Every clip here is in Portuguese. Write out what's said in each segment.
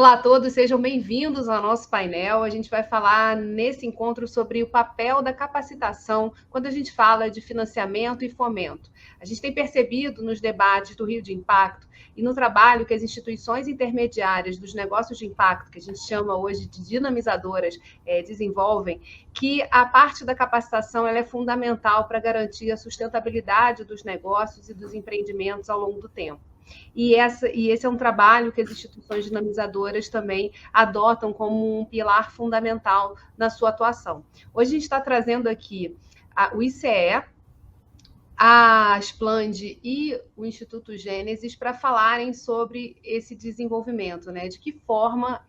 Olá a todos, sejam bem-vindos ao nosso painel. A gente vai falar nesse encontro sobre o papel da capacitação quando a gente fala de financiamento e fomento. A gente tem percebido nos debates do Rio de Impacto e no trabalho que as instituições intermediárias dos negócios de impacto, que a gente chama hoje de dinamizadoras, desenvolvem, que a parte da capacitação ela é fundamental para garantir a sustentabilidade dos negócios e dos empreendimentos ao longo do tempo. E esse é um trabalho que as instituições dinamizadoras também adotam como um pilar fundamental na sua atuação. Hoje a gente está trazendo aqui o ICE, a Asplande e o Instituto Gênesis para falarem sobre esse desenvolvimento, né? De que forma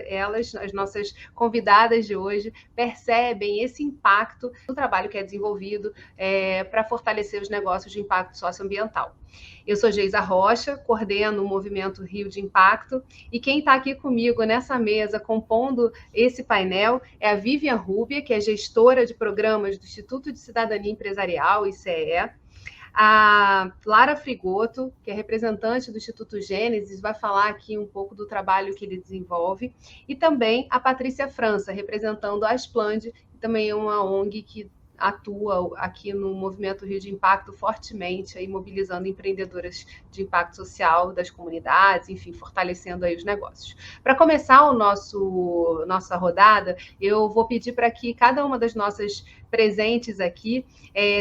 elas, as nossas convidadas de hoje, percebem esse impacto no trabalho que é desenvolvido para fortalecer os negócios de impacto socioambiental. Eu sou Geisa Rocha, coordeno o movimento Rio de Impacto, e quem está aqui comigo nessa mesa, compondo esse painel, é a Vivian Rubia, que é gestora de programas do Instituto de Cidadania Empresarial, ICE, a Lara Frigoto, que é representante do Instituto Gênesis, vai falar aqui um pouco do trabalho que ele desenvolve, e também a Patrícia França, representando a Asplande, que também é uma ONG que atua aqui no Movimento Rio de Impacto fortemente, aí, mobilizando empreendedoras de impacto social das comunidades, enfim, fortalecendo aí os negócios. Para começar nossa rodada, eu vou pedir para que cada uma das nossas presentes aqui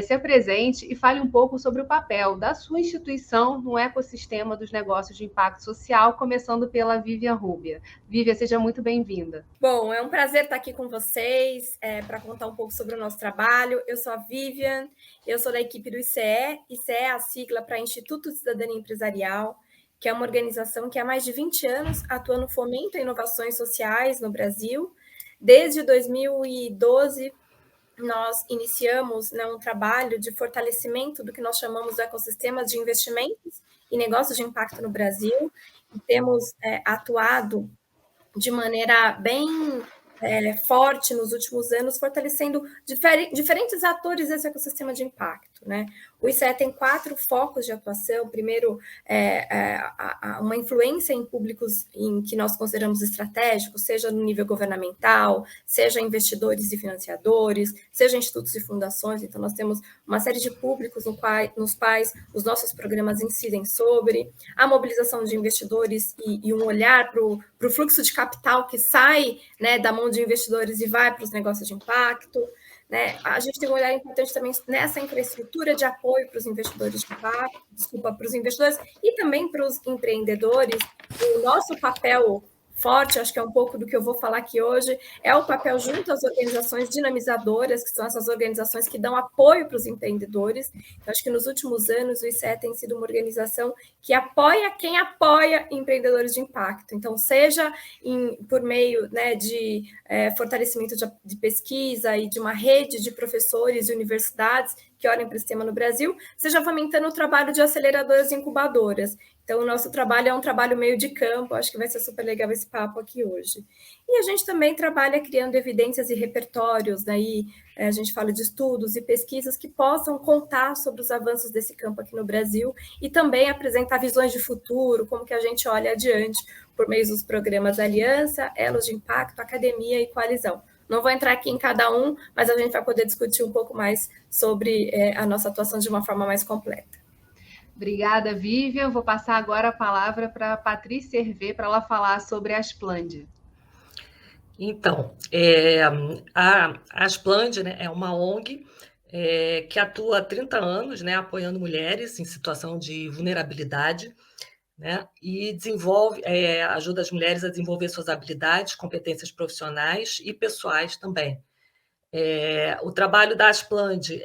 se apresente e fale um pouco sobre o papel da sua instituição no ecossistema dos negócios de impacto social, começando pela Vivian Rubia. Vivian, seja muito bem-vinda. Bom, é um prazer estar aqui com vocês para contar um pouco sobre o nosso trabalho. Eu sou a Vivian, eu sou da equipe do ICE. ICE é a sigla para Instituto de Cidadania Empresarial, que é uma organização que há mais de 20 anos atua no fomento a inovações sociais no Brasil. Desde 2012, nós iniciamos um trabalho de fortalecimento do que nós chamamos de ecossistemas de investimentos e negócios de impacto no Brasil, e temos atuado de maneira bem forte nos últimos anos, fortalecendo diferentes atores desse ecossistema de impacto, né? O ICE tem 4 focos de atuação. Primeiro, uma influência em públicos em que nós consideramos estratégicos, seja no nível governamental, seja investidores e financiadores, seja institutos e fundações. Então, nós temos uma série de públicos nos quais os nossos programas incidem sobre a mobilização de investidores e um olhar para o fluxo de capital que sai, né, da mão de investidores e vai para os negócios de impacto. Né? A gente tem um olhar importante também nessa infraestrutura de apoio para os investidores de impacto, para os investidores e também para os empreendedores. O nosso papel forte, acho que é um pouco do que eu vou falar aqui hoje, é o papel junto às organizações dinamizadoras, que são essas organizações que dão apoio para os empreendedores. Então, acho que nos últimos anos o ICE tem sido uma organização que apoia quem apoia empreendedores de impacto. Então, seja por meio, né, de fortalecimento de pesquisa e de uma rede de professores e universidades que olhem para esse tema no Brasil, seja fomentando o trabalho de aceleradoras e incubadoras. Então, o nosso trabalho é um trabalho meio de campo, acho que vai ser super legal esse papo aqui hoje. E a gente também trabalha criando evidências e repertórios, daí a gente fala de estudos e pesquisas que possam contar sobre os avanços desse campo aqui no Brasil e também apresentar visões de futuro, como que a gente olha adiante por meio dos programas Aliança, Elos de Impacto, Academia e Coalizão. Não vou entrar aqui em cada um, mas a gente vai poder discutir um pouco mais sobre a nossa atuação de uma forma mais completa. Obrigada, Vivian. Vou passar agora a palavra para a Patrícia Hervé para ela falar sobre a Asplande. Então, a Asplande, né, é uma ONG que atua há 30 anos, né, apoiando mulheres em situação de vulnerabilidade, né, e ajuda as mulheres a desenvolver suas habilidades, competências profissionais e pessoais também. O trabalho da Asplande,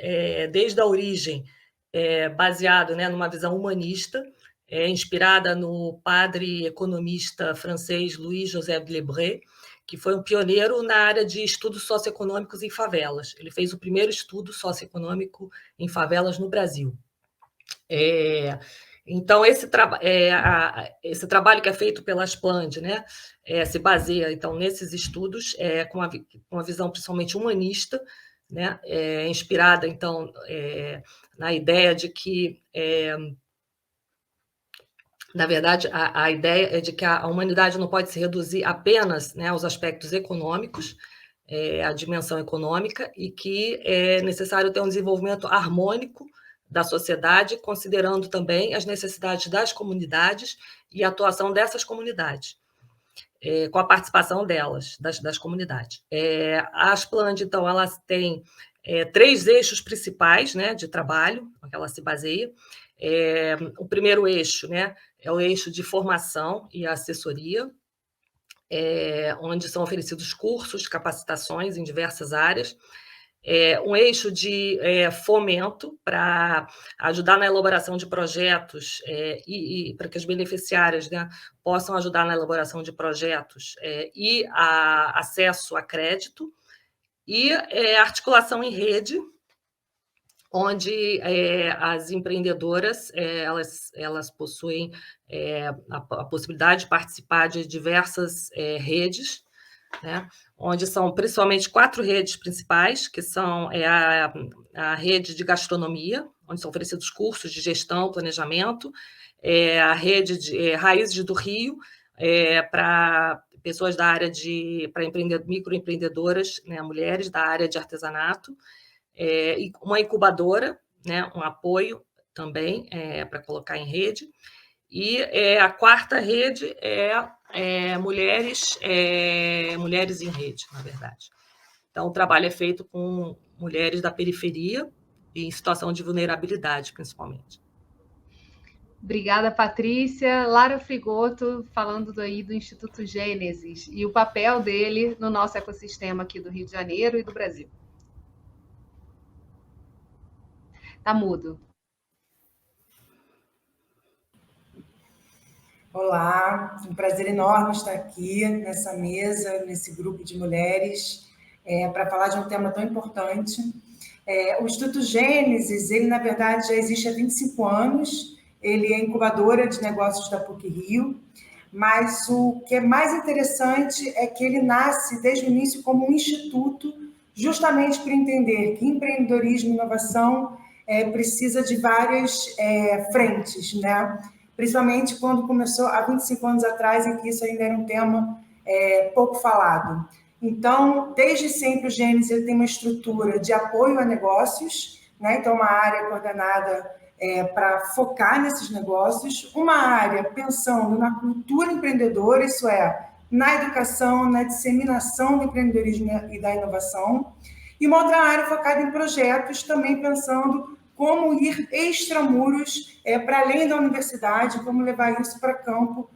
desde a origem, baseado, né, numa visão humanista, inspirada no padre economista francês Louis Joseph Lebret, que foi um pioneiro na área de estudos socioeconômicos em favelas. Ele fez o primeiro estudo socioeconômico em favelas no Brasil. Então, esse trabalho que é feito pela Asplande, né, se baseia, então, nesses estudos, com uma visão principalmente humanista, né, inspirada, então, na ideia de que Na verdade, a ideia é de que a humanidade não pode se reduzir apenas, né, aos aspectos econômicos, a dimensão econômica, e que é necessário ter um desenvolvimento harmônico da sociedade, considerando também as necessidades das comunidades e a atuação dessas comunidades, com a participação delas, das comunidades. A Aspland, então, ela tem 3 eixos principais, né, de trabalho, que ela se baseia. O primeiro eixo, né, é o eixo de formação e assessoria, onde são oferecidos cursos, capacitações em diversas áreas. Um eixo de fomento para ajudar na elaboração de projetos e para que as beneficiárias, né, possam ajudar na elaboração de projetos e acesso a crédito, e articulação em rede, onde as empreendedoras elas possuem a possibilidade de participar de diversas redes, né, onde são principalmente 4 redes principais, que são a rede de gastronomia, onde são oferecidos cursos de gestão, planejamento, a rede de Raízes do Rio, para pessoas da área para microempreendedoras, né, mulheres da área de artesanato, uma incubadora, né, um apoio também para colocar em rede, e a 4ª rede mulheres em rede, na verdade. Então, o trabalho é feito com mulheres da periferia e em situação de vulnerabilidade, principalmente. Obrigada, Patrícia. Lara Frigoto, falando aí do Instituto Gênesis e o papel dele no nosso ecossistema aqui do Rio de Janeiro e do Brasil. Tá mudo. Olá, um prazer enorme estar aqui nessa mesa, nesse grupo de mulheres, para falar de um tema tão importante. O Instituto Gênesis, ele, na verdade, já existe há 25 anos, ele é incubadora de negócios da PUC-Rio, mas o que é mais interessante é que ele nasce desde o início como um instituto, justamente para entender que empreendedorismo e inovação precisa de várias frentes, né? Principalmente quando começou há 25 anos atrás, em que isso ainda era um tema pouco falado. Então, desde sempre, o Gênesis ele tem uma estrutura de apoio a negócios, né? Então, uma área coordenada para focar nesses negócios, uma área pensando na cultura empreendedora, isso é, na educação, na disseminação do empreendedorismo e da inovação, e uma outra área focada em projetos, também pensando como ir extramuros para além da universidade, como levar isso para campo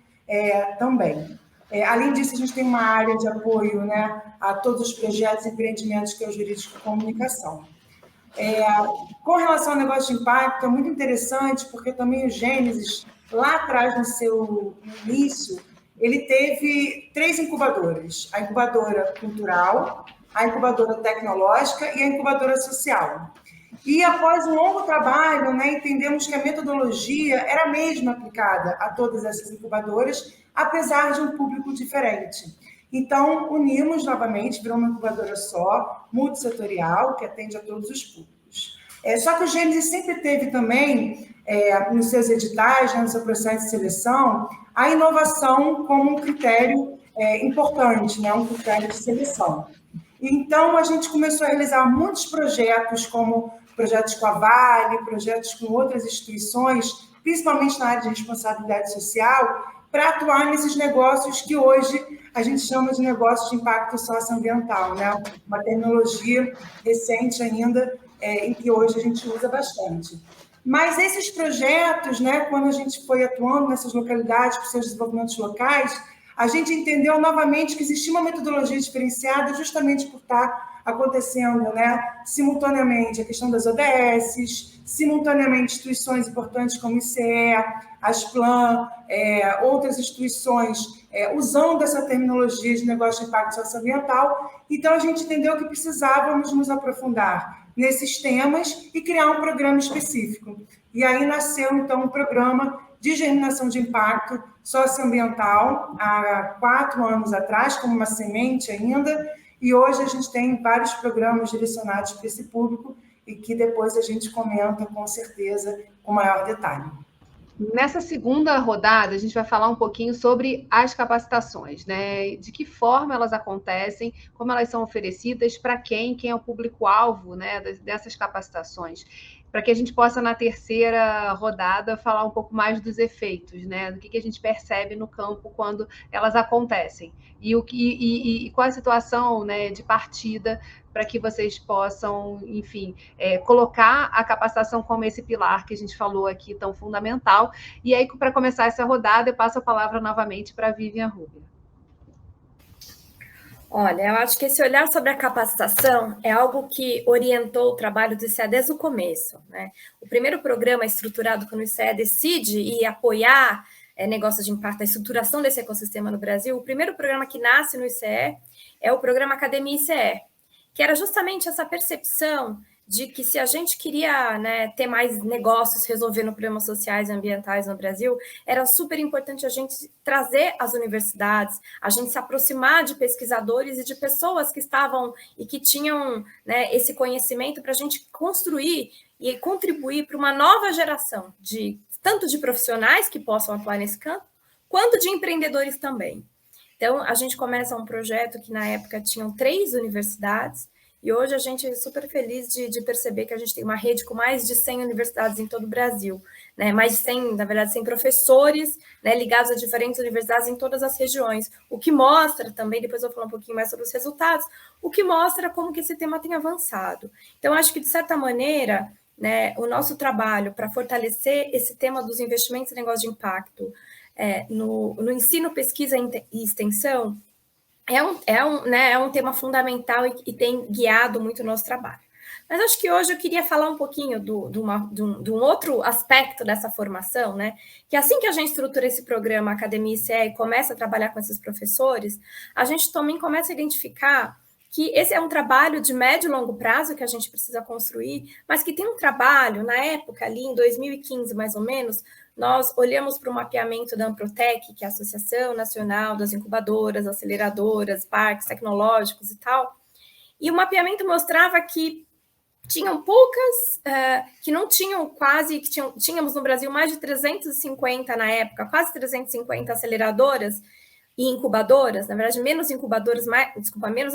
também. Além disso, a gente tem uma área de apoio, né, a todos os projetos e empreendimentos, que é o jurídico e comunicação. Com relação ao negócio de impacto, é muito interessante, porque também o Gênesis, lá atrás, no seu início, ele teve 3 incubadoras: a incubadora cultural, a incubadora tecnológica e a incubadora social. E após um longo trabalho, né, entendemos que a metodologia era a mesma aplicada a todas essas incubadoras, apesar de um público diferente. Então, unimos novamente, virou uma incubadora só, multissetorial, que atende a todos os públicos. Só que o Gênesis sempre teve também, nos seus editais, no seu processo de seleção, a inovação como um critério importante, né, um critério de seleção. Então, a gente começou a realizar muitos projetos, como projetos com a Vale, projetos com outras instituições, principalmente na área de responsabilidade social, para atuar nesses negócios que hoje a gente chama de negócios de impacto socioambiental, né? Uma terminologia recente ainda, em que hoje a gente usa bastante. Mas esses projetos, né, quando a gente foi atuando nessas localidades, com seus desenvolvimentos locais, a gente entendeu novamente que existia uma metodologia diferenciada justamente por estar acontecendo, né, simultaneamente a questão das ODS, simultaneamente instituições importantes como o ICE, Asplan, outras instituições usando essa terminologia de negócio de impacto socioambiental. Então, a gente entendeu que precisávamos nos aprofundar nesses temas e criar um programa específico. E aí nasceu, então, um programa de germinação de impacto socioambiental há 4 anos atrás, como uma semente ainda, e hoje a gente tem vários programas direcionados para esse público e que depois a gente comenta com certeza com maior detalhe. Nessa segunda rodada, a gente vai falar um pouquinho sobre as capacitações, né? De que forma elas acontecem, como elas são oferecidas, para quem é o público-alvo, né, dessas capacitações. Para que a gente possa, na terceira rodada, falar um pouco mais dos efeitos, né? Do que a gente percebe no campo quando elas acontecem. E qual a situação, né, de partida para que vocês possam, enfim, colocar a capacitação como esse pilar que a gente falou aqui tão fundamental. E aí, para começar essa rodada, eu passo a palavra novamente para a Vivian Rubio. Olha, eu acho que esse olhar sobre a capacitação é algo que orientou o trabalho do ICEA desde o começo, né? O primeiro programa estruturado quando o ICEA decide e apoiar negócios de impacto, a estruturação desse ecossistema no Brasil, o primeiro programa que nasce no ICE é o programa Academia ICE, que era justamente essa percepção de que se a gente queria, né, ter mais negócios resolvendo problemas sociais e ambientais no Brasil, era super importante a gente trazer as universidades, a gente se aproximar de pesquisadores e de pessoas que estavam e que tinham, né, esse conhecimento para a gente construir e contribuir para uma nova geração de tanto de profissionais que possam atuar nesse campo, quanto de empreendedores também. Então, a gente começa um projeto que, na época, tinham 3 universidades, e hoje a gente é super feliz de perceber que a gente tem uma rede com mais de 100 universidades em todo o Brasil, né? Mais de 100, na verdade, 100 professores, né, ligados a diferentes universidades em todas as regiões, o que mostra também, depois eu vou falar um pouquinho mais sobre os resultados, o que mostra como que esse tema tem avançado. Então, acho que, de certa maneira, né, o nosso trabalho para fortalecer esse tema dos investimentos em negócio de impacto no ensino, pesquisa e extensão é um tema fundamental e tem guiado muito o nosso trabalho. Mas acho que hoje eu queria falar um pouquinho de um outro aspecto dessa formação, né? Que assim que a gente estrutura esse programa Academia ICE e começa a trabalhar com esses professores, a gente também começa a identificar que esse é um trabalho de médio e longo prazo que a gente precisa construir, mas que tem um trabalho, na época, ali em 2015, mais ou menos, nós olhamos para o mapeamento da Amprotec, que é a Associação Nacional das Incubadoras, Aceleradoras, Parques Tecnológicos e tal, e o mapeamento mostrava que tinham poucas, que não tinham quase, tínhamos no Brasil mais de 350 na época, quase 350 aceleradoras e incubadoras, na verdade, menos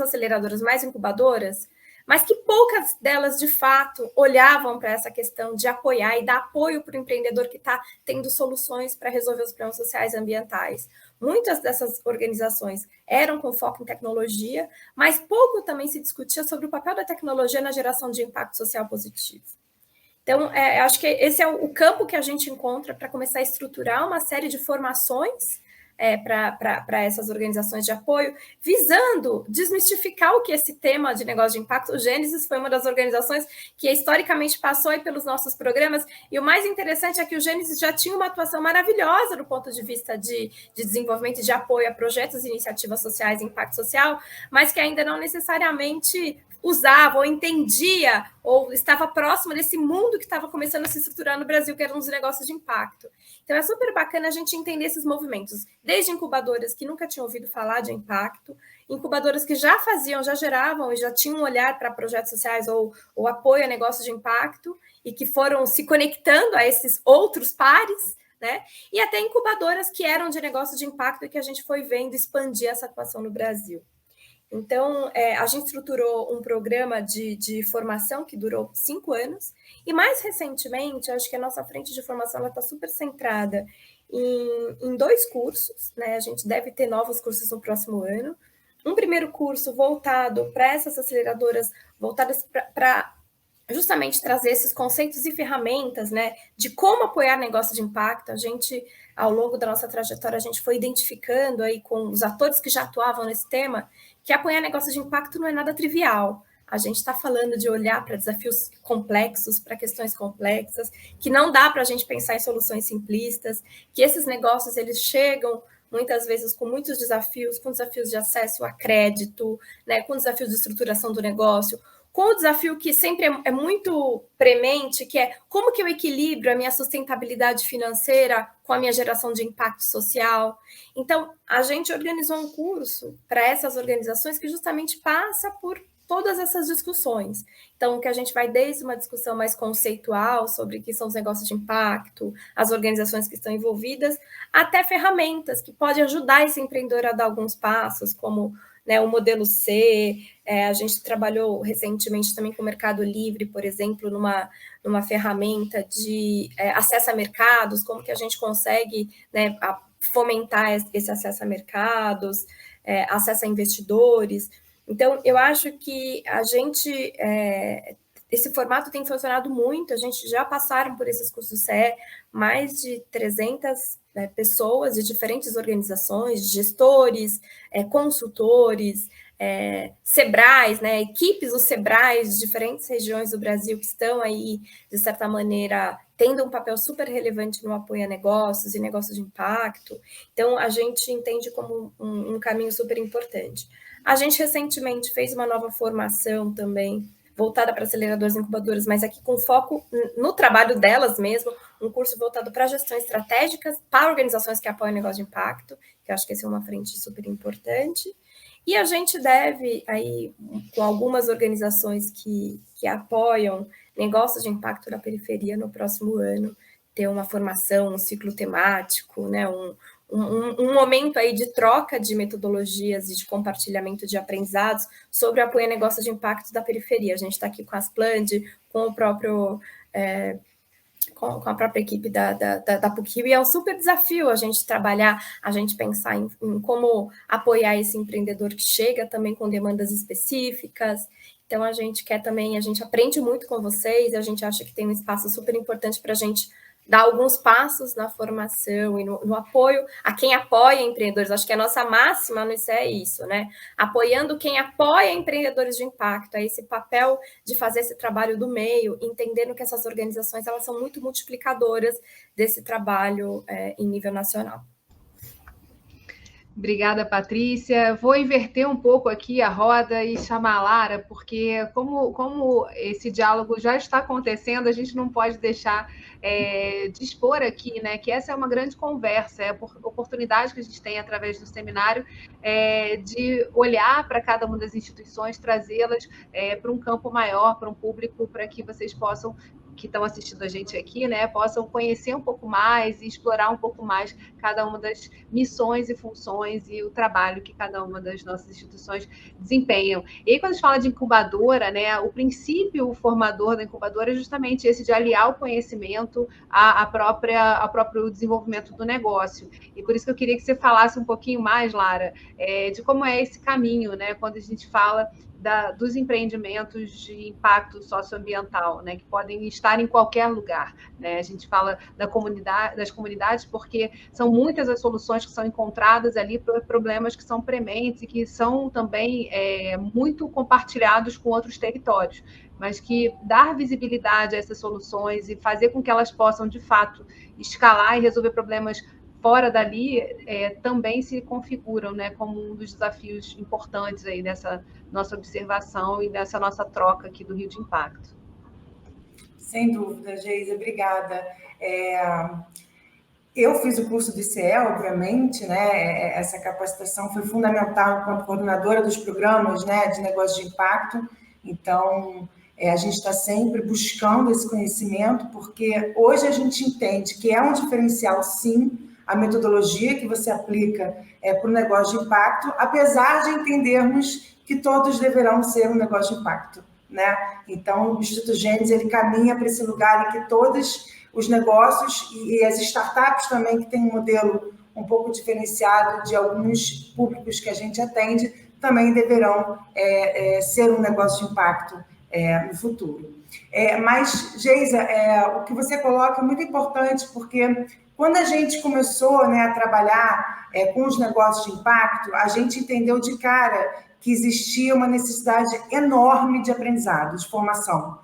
aceleradoras, mais incubadoras, mas que poucas delas, de fato, olhavam para essa questão de apoiar e dar apoio para o empreendedor que está tendo soluções para resolver os problemas sociais e ambientais. Muitas dessas organizações eram com foco em tecnologia, mas pouco também se discutia sobre o papel da tecnologia na geração de impacto social positivo. Então, acho que esse é o campo que a gente encontra para começar a estruturar uma série de formações para essas organizações de apoio, visando desmistificar o que esse tema de negócio de impacto. O Gênesis foi uma das organizações que historicamente passou aí pelos nossos programas, e o mais interessante é que o Gênesis já tinha uma atuação maravilhosa do ponto de vista de desenvolvimento e de apoio a projetos e iniciativas sociais de impacto social, mas que ainda não necessariamente usava ou entendia ou estava próximo desse mundo que estava começando a se estruturar no Brasil, que eram os negócios de impacto. Então, é super bacana a gente entender esses movimentos, desde incubadoras que nunca tinham ouvido falar de impacto, incubadoras que já faziam, já geravam e já tinham um olhar para projetos sociais ou apoio a negócios de impacto e que foram se conectando a esses outros pares, né? E até incubadoras que eram de negócios de impacto e que a gente foi vendo expandir essa atuação no Brasil. Então, a gente estruturou um programa de formação que durou 5 anos, e mais recentemente, acho que a nossa frente de formação está super centrada em 2 cursos, né? A gente deve ter novos cursos no próximo ano. Um primeiro curso voltado para essas aceleradoras, voltadas para justamente trazer esses conceitos e ferramentas, né, de como apoiar negócio de impacto. A gente, ao longo da nossa trajetória, a gente foi identificando aí com os atores que já atuavam nesse tema, que apoiar negócio de impacto não é nada trivial. A gente está falando de olhar para desafios complexos, para questões complexas, que não dá para a gente pensar em soluções simplistas, que esses negócios eles chegam muitas vezes com muitos desafios, com desafios de acesso a crédito, né, com desafios de estruturação do negócio, com o desafio que sempre é muito premente, que é como que eu equilibro a minha sustentabilidade financeira com a minha geração de impacto social. Então, a gente organizou um curso para essas organizações que justamente passa por todas essas discussões. Então, que a gente vai desde uma discussão mais conceitual sobre o que são os negócios de impacto, as organizações que estão envolvidas, até ferramentas que podem ajudar esse empreendedor a dar alguns passos, como, né, o modelo C. A gente trabalhou recentemente também com o Mercado Livre, por exemplo, numa ferramenta de acesso a mercados, como que a gente consegue, né, fomentar esse acesso a mercados, acesso a investidores. Então, eu acho que esse formato tem funcionado muito, a gente já passaram por esses cursos CE, mais de 300 pessoas de diferentes organizações, gestores, consultores, Sebrais, né, equipes dos Sebrais de diferentes regiões do Brasil que estão aí, de certa maneira, tendo um papel super relevante no apoio a negócios e negócios de impacto. Então, a gente entende como um caminho super importante. A gente recentemente fez uma nova formação também, voltada para aceleradoras e incubadoras, mas aqui com foco no trabalho delas mesmo, um curso voltado para gestão estratégicas para organizações que apoiam negócio de impacto, que eu acho que essa é uma frente super importante. E a gente deve, aí, com algumas organizações que apoiam negócios de impacto na periferia no próximo ano, ter uma formação, um ciclo temático, né, um momento aí de troca de metodologias e de compartilhamento de aprendizados sobre o apoio a negócios de impacto da periferia. A gente está aqui com as Pland, com o próprio... com a própria equipe da PUC-Rio, e é um super desafio a gente trabalhar, a gente pensar em como apoiar esse empreendedor que chega também com demandas específicas. Então, a gente quer também, a gente aprende muito com vocês, a gente acha que tem um espaço super importante para a gente dar alguns passos na formação e no apoio a quem apoia empreendedores. Acho que a nossa máxima no ICE é isso, né? Apoiando quem apoia empreendedores de impacto, é esse papel de fazer esse trabalho do meio, entendendo que essas organizações elas são muito multiplicadoras desse trabalho em nível nacional. Obrigada, Patrícia. Vou inverter um pouco aqui a roda e chamar a Lara, porque como esse diálogo já está acontecendo, a gente não pode deixar de expor aqui, né, que essa é uma grande conversa, é a oportunidade que a gente tem através do seminário de olhar para cada uma das instituições, trazê-las para um campo maior, para um público, para que vocês possam, que estão assistindo a gente aqui, né, possam conhecer um pouco mais e explorar um pouco mais cada uma das missões e funções e o trabalho que cada uma das nossas instituições desempenham. E aí, quando a gente fala de incubadora, né, o princípio formador da incubadora é justamente esse de aliar o conhecimento ao próprio desenvolvimento do negócio. E por isso que eu queria que você falasse um pouquinho mais, Lara, de como é esse caminho, né, quando a gente fala dos empreendimentos de impacto socioambiental, né, que podem estar em qualquer lugar, né? A gente fala das comunidades porque são muitas as soluções que são encontradas ali para problemas que são prementes e que são também muito compartilhados com outros territórios, mas que dar visibilidade a essas soluções e fazer com que elas possam, de fato, escalar e resolver problemas fora dali também se configuram, né, como um dos desafios importantes aí dessa nossa observação e dessa nossa troca aqui do Rio de Impacto. Sem dúvida, Geisa, obrigada. Eu fiz o curso do ICE, obviamente, né? Essa capacitação foi fundamental como coordenadora dos programas, né, de negócio de impacto. Então, a gente está sempre buscando esse conhecimento, porque hoje a gente entende que é um diferencial, sim, a metodologia que você aplica para o negócio de impacto, apesar de entendermos que todos deverão ser um negócio de impacto, né? Então, o Instituto Gênesis, ele caminha para esse lugar em que todos os negócios e as startups também, que tem um modelo um pouco diferenciado de alguns públicos que a gente atende, também deverão ser um negócio de impacto no futuro. Mas, Geisa, o que você coloca é muito importante, porque quando a gente começou, né, a trabalhar com os negócios de impacto, a gente entendeu de cara que existia uma necessidade enorme de aprendizado, de formação.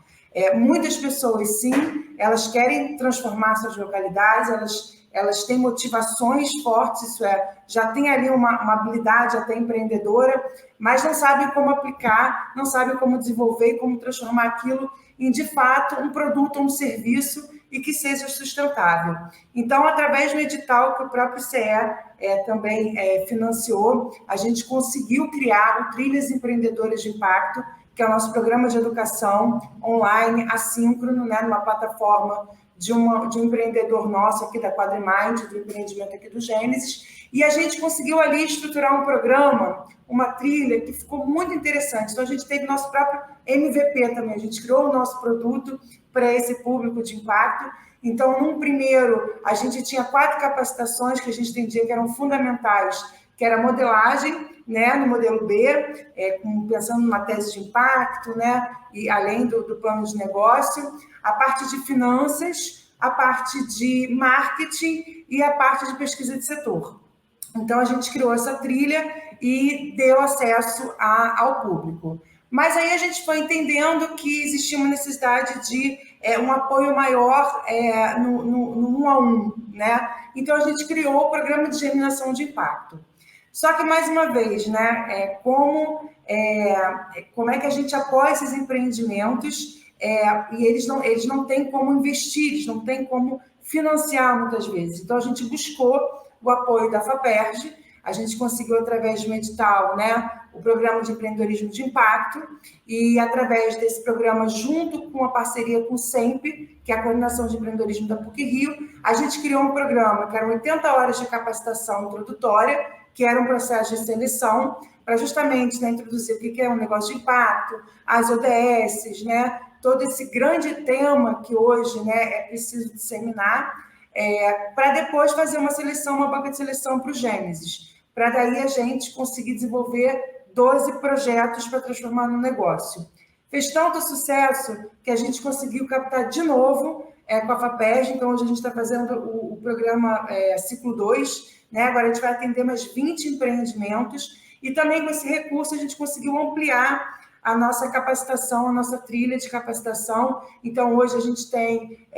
Muitas pessoas, sim, elas querem transformar suas localidades, elas têm motivações fortes, isso já tem ali uma habilidade até empreendedora, mas não sabem como aplicar, não sabem como desenvolver e como transformar aquilo em, de fato, um produto ou um serviço e que seja sustentável. Então, através do edital que o próprio ICE também financiou, a gente conseguiu criar o Trilhas Empreendedoras de Impacto, que é o nosso programa de educação online, assíncrono, né, numa plataforma de um empreendedor nosso aqui da Quadrimind, do empreendimento aqui do Gênesis, e a gente conseguiu ali estruturar um programa, uma trilha que ficou muito interessante. Então, a gente teve nosso próprio MVP também, a gente criou o nosso produto para esse público de impacto. Então, num primeiro, a gente tinha 4 capacitações que a gente entendia que eram fundamentais, que era modelagem, né, no modelo B, pensando numa tese de impacto, né, e além do plano de negócio, a parte de finanças, a parte de marketing e a parte de pesquisa de setor. Então, a gente criou essa trilha e deu acesso ao público. Mas aí a gente foi entendendo que existia uma necessidade de um apoio maior no 1 a 1, né? Então, a gente criou o programa de germinação de impacto. Só que, mais uma vez, né, como é que a gente apoia esses empreendimentos e eles não têm como investir, eles não têm como financiar muitas vezes. Então, a gente buscou o apoio da FAPERJ, a gente conseguiu, através de um edital, né, o Programa de Empreendedorismo de Impacto, e através desse programa, junto com a parceria com o SEMP, que é a Coordenação de Empreendedorismo da PUC-Rio, a gente criou um programa que eram 80 horas de capacitação introdutória, que era um processo de seleção, para justamente, né, introduzir o que é um negócio de impacto, as ODS, né, todo esse grande tema que hoje, né, é preciso disseminar, para depois fazer uma seleção, uma banca de seleção para o Gênesis, para daí a gente conseguir desenvolver 12 projetos para transformar no negócio. Fez tanto sucesso que a gente conseguiu captar de novo com a FAPERJ, então hoje a gente está fazendo o programa Ciclo 2, né? Agora a gente vai atender mais 20 empreendimentos, e também com esse recurso a gente conseguiu ampliar a nossa capacitação, a nossa trilha de capacitação. Então, hoje a gente tem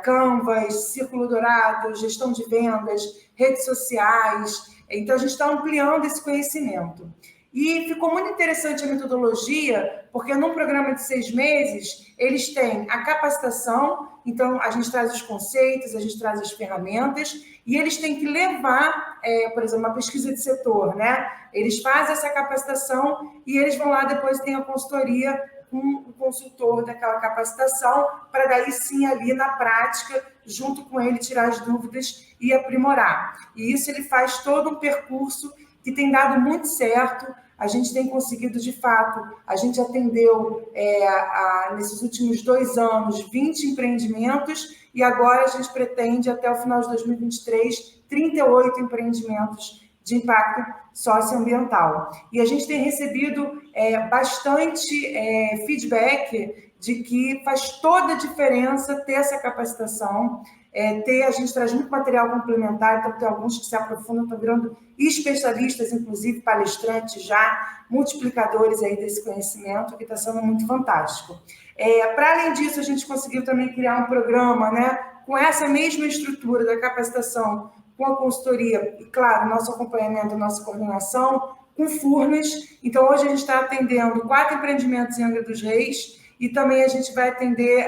Canvas, Círculo Dourado, gestão de vendas, redes sociais. Então, a gente está ampliando esse conhecimento. E ficou muito interessante a metodologia, porque num programa de 6 meses, eles têm a capacitação, então a gente traz os conceitos, a gente traz as ferramentas, e eles têm que levar, por exemplo, uma pesquisa de setor, né? Eles fazem essa capacitação e eles vão lá depois tem a consultoria com o consultor daquela capacitação, para daí sim, ali na prática, junto com ele, tirar as dúvidas e aprimorar. E isso ele faz todo um percurso que tem dado muito certo. A gente tem conseguido, de fato, a gente atendeu nesses últimos 2 anos 20 empreendimentos e agora a gente pretende, até o final de 2023, 38 empreendimentos de impacto socioambiental. E a gente tem recebido bastante feedback de que faz toda a diferença ter essa capacitação, a gente traz muito material complementar, então tem alguns que se aprofundam, estão virando especialistas, inclusive palestrantes já, multiplicadores aí desse conhecimento, que está sendo muito fantástico. Para além disso, a gente conseguiu também criar um programa, né, com essa mesma estrutura da capacitação, com a consultoria e, claro, nosso acompanhamento, nossa coordenação, com Furnas. Então, hoje a gente está atendendo 4 empreendimentos em Angra dos Reis e também a gente vai atender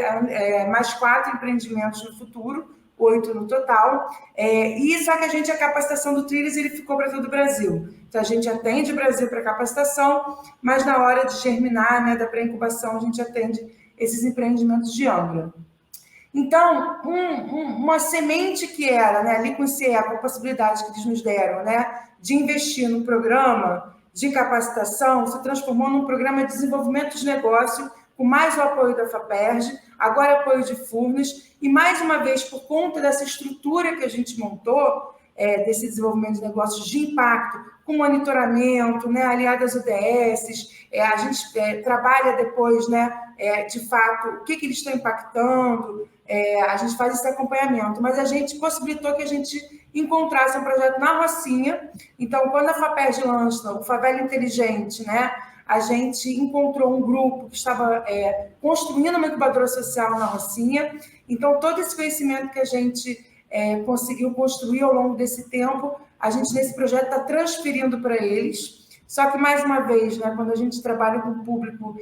mais 4 empreendimentos no futuro, 8 no total. E só que a capacitação do Trilhas, ele ficou para todo o Brasil. Então, a gente atende o Brasil para capacitação, mas na hora de germinar, né, da pré-incubação, a gente atende esses empreendimentos de Angra. Então, uma semente que era, né, ali com o CIE, com a possibilidade que eles nos deram, né, de investir num programa de capacitação, se transformou num programa de desenvolvimento de negócio, com mais o apoio da FAPERJ, agora apoio de Furnas, e mais uma vez, por conta dessa estrutura que a gente montou, desse desenvolvimento de negócios de impacto, com monitoramento, né, aliado às UDS, a gente trabalha depois, né, de fato, o que eles estão impactando, a gente faz esse acompanhamento, mas a gente possibilitou que a gente encontrasse um projeto na Rocinha. Então, quando a FAPERJ lança o Favela Inteligente, né, a gente encontrou um grupo que estava construindo uma incubadora social na Rocinha. Então, todo esse conhecimento que a gente conseguiu construir ao longo desse tempo, a gente, nesse projeto, está transferindo para eles. Só que, mais uma vez, né, quando a gente trabalha com um público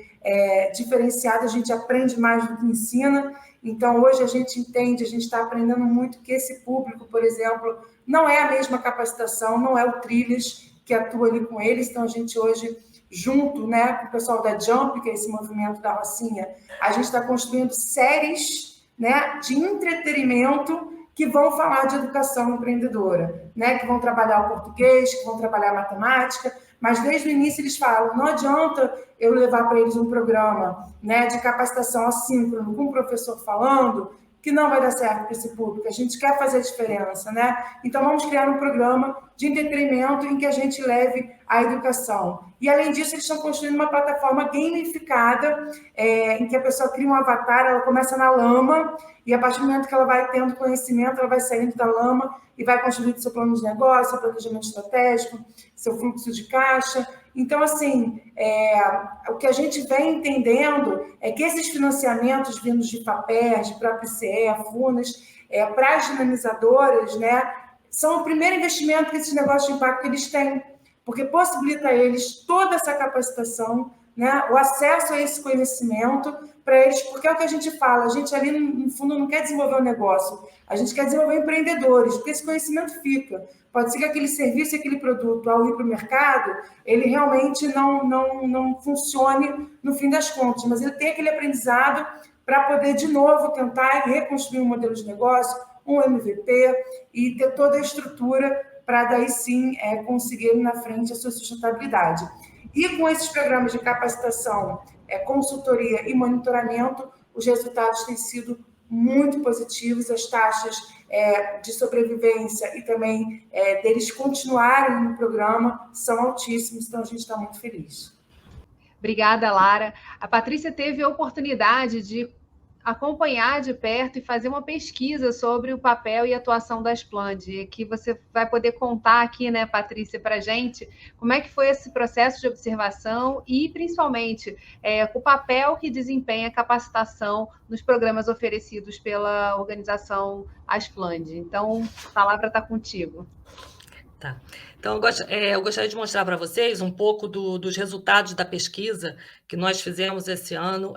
diferenciado, a gente aprende mais do que ensina. Então, hoje a gente entende, a gente está aprendendo muito que esse público, por exemplo, não é a mesma capacitação, não é o Trilhas que atua ali com eles. Então, a gente hoje junto, né, com o pessoal da Jump, que é esse movimento da Rocinha, a gente está construindo séries, né, de entretenimento que vão falar de educação empreendedora, né, que vão trabalhar o português, que vão trabalhar a matemática, mas desde o início eles falam, não adianta eu levar para eles um programa, né, de capacitação assíncrono com o professor falando, que não vai dar certo para esse público. A gente quer fazer a diferença, né? Então, vamos criar um programa de entretenimento em que a gente leve a educação. E, além disso, eles estão construindo uma plataforma gamificada, em que a pessoa cria um avatar, ela começa na lama, e a partir do momento que ela vai tendo conhecimento, ela vai saindo da lama e vai construindo seu plano de negócio, seu planejamento estratégico, seu fluxo de caixa. Então, assim, o que a gente vem entendendo é que esses financiamentos vindos de FAPERJ, de próprio ICE, FUNAS, para as dinamizadoras, né, são o primeiro investimento que esses negócios de impacto eles têm, porque possibilita a eles toda essa capacitação, né, o acesso a esse conhecimento para eles, porque é o que a gente fala, a gente ali, no fundo, não quer desenvolver um negócio, a gente quer desenvolver empreendedores, porque esse conhecimento fica. Pode ser que aquele serviço e aquele produto, ao ir para o mercado, ele realmente não funcione no fim das contas, mas ele tem aquele aprendizado para poder, de novo, tentar reconstruir um modelo de negócio, um MVP, e ter toda a estrutura para, daí sim, conseguir na frente a sua sustentabilidade. E com esses programas de capacitação, consultoria e monitoramento, os resultados têm sido muito positivos, as taxas de sobrevivência e também deles continuarem no programa são altíssimos, então a gente está muito feliz. Obrigada, Lara. A Patrícia teve a oportunidade de acompanhar de perto e fazer uma pesquisa sobre o papel e atuação da Splend, que você vai poder contar aqui, né, Patrícia, para a gente, como é que foi esse processo de observação e, principalmente, o papel que desempenha a capacitação nos programas oferecidos pela organização Splend. Então, a palavra está contigo. Tá. Então, eu gostaria de mostrar para vocês um pouco dos resultados da pesquisa que nós fizemos esse ano,